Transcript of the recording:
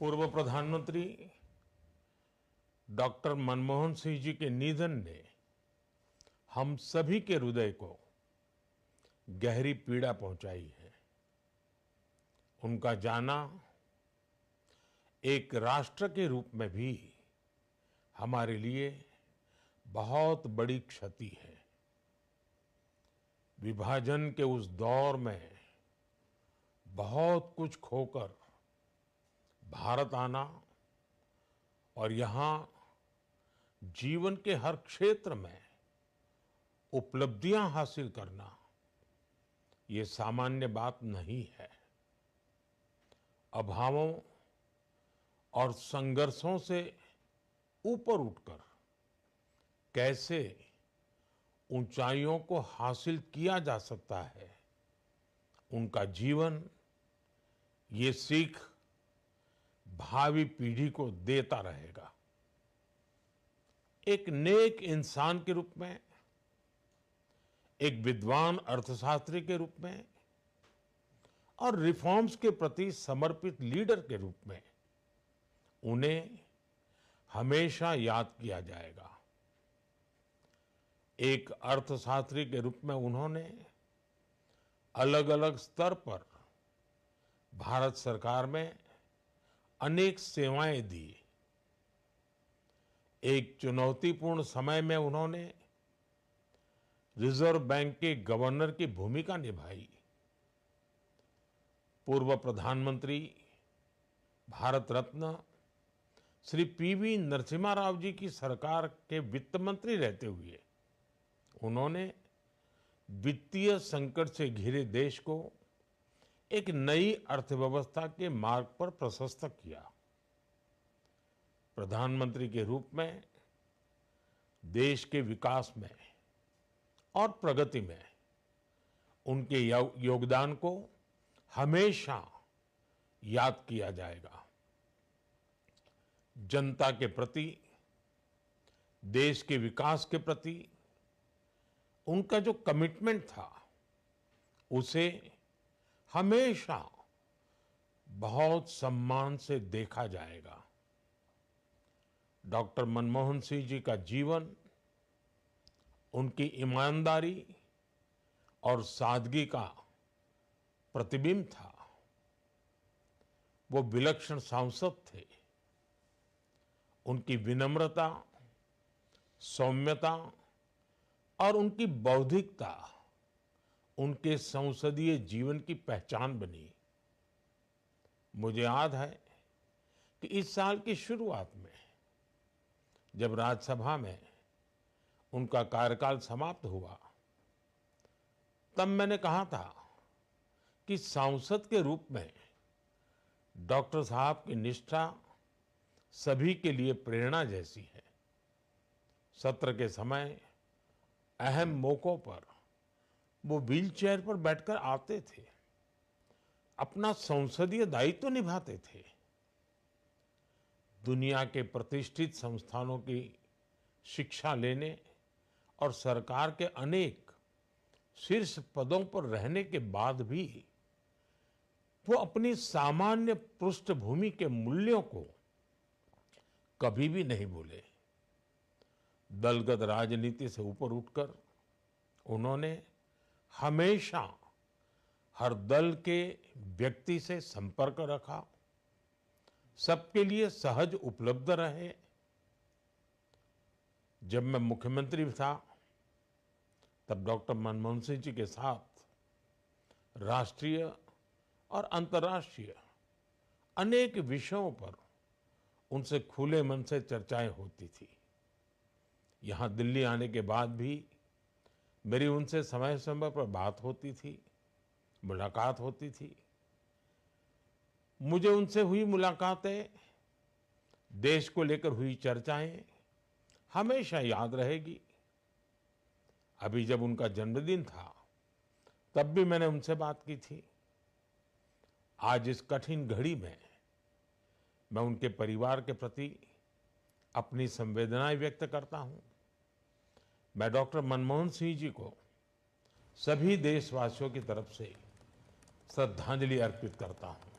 पूर्व प्रधानमंत्री डॉक्टर मनमोहन सिंह जी के निधन ने हम सभी के हृदय को गहरी पीड़ा पहुंचाई है। उनका जाना एक राष्ट्र के रूप में भी हमारे लिए बहुत बड़ी क्षति है। विभाजन के उस दौर में बहुत कुछ खोकर भारत आना और यहाँ जीवन के हर क्षेत्र में उपलब्धियां हासिल करना ये सामान्य बात नहीं है। अभावों और संघर्षों से ऊपर उठकर कैसे ऊंचाइयों को हासिल किया जा सकता है, उनका जीवन ये सीख भावी पीढ़ी को देता रहेगा। एक नेक इंसान के रूप में, एक विद्वान अर्थशास्त्री के रूप में और रिफॉर्म्स के प्रति समर्पित लीडर के रूप में उन्हें हमेशा याद किया जाएगा। एक अर्थशास्त्री के रूप में उन्होंने अलग अलग स्तर पर भारत सरकार में अनेक सेवाएं दी। एक चुनौतीपूर्ण समय में उन्होंने रिजर्व बैंक के गवर्नर की भूमिका निभाई। पूर्व प्रधानमंत्री भारत रत्न श्री पीवी नरसिम्हा राव जी की सरकार के वित्त मंत्री रहते हुए उन्होंने वित्तीय संकट से घिरे देश को एक नई अर्थव्यवस्था के मार्ग पर प्रशस्त किया। प्रधानमंत्री के रूप में देश के विकास में और प्रगति में उनके योगदान को हमेशा याद किया जाएगा। जनता के प्रति, देश के विकास के प्रति उनका जो कमिटमेंट था उसे हमेशा बहुत सम्मान से देखा जाएगा। डॉक्टर मनमोहन सिंह जी का जीवन उनकी ईमानदारी और सादगी का प्रतिबिंब था। वो विलक्षण सांसद थे। उनकी विनम्रता, सौम्यता और उनकी बौद्धिकता उनके संसदीय जीवन की पहचान बनी। मुझे याद है कि इस साल की शुरुआत में जब राज्यसभा में उनका कार्यकाल समाप्त हुआ, तब मैंने कहा था कि सांसद के रूप में डॉक्टर साहब की निष्ठा सभी के लिए प्रेरणा जैसी है। सत्र के समय अहम मौकों पर वो व्हीलचेयर पर बैठकर आते थे, अपना संसदीय दायित्व निभाते थे। दुनिया के प्रतिष्ठित संस्थानों की शिक्षा लेने और सरकार के अनेक शीर्ष पदों पर रहने के बाद भी वो अपनी सामान्य पृष्ठभूमि के मूल्यों को कभी भी नहीं भूले। दलगत राजनीति से ऊपर उठकर उन्होंने हमेशा हर दल के व्यक्ति से संपर्क रखा, सबके लिए सहज उपलब्ध रहे। जब मैं मुख्यमंत्री था तब डॉक्टर मनमोहन सिंह जी के साथ राष्ट्रीय और अंतर्राष्ट्रीय अनेक विषयों पर उनसे खुले मन से चर्चाएं होती थी। यहाँ दिल्ली आने के बाद भी मेरी उनसे समय समय पर बात होती थी, मुलाकात होती थी। मुझे उनसे हुई मुलाकातें, देश को लेकर हुई चर्चाएं हमेशा याद रहेगी। अभी जब उनका जन्मदिन था तब भी मैंने उनसे बात की थी। आज इस कठिन घड़ी में मैं उनके परिवार के प्रति अपनी संवेदनाएं व्यक्त करता हूं। मैं डॉक्टर मनमोहन सिंह जी को सभी देशवासियों की तरफ से श्रद्धांजलि अर्पित करता हूं।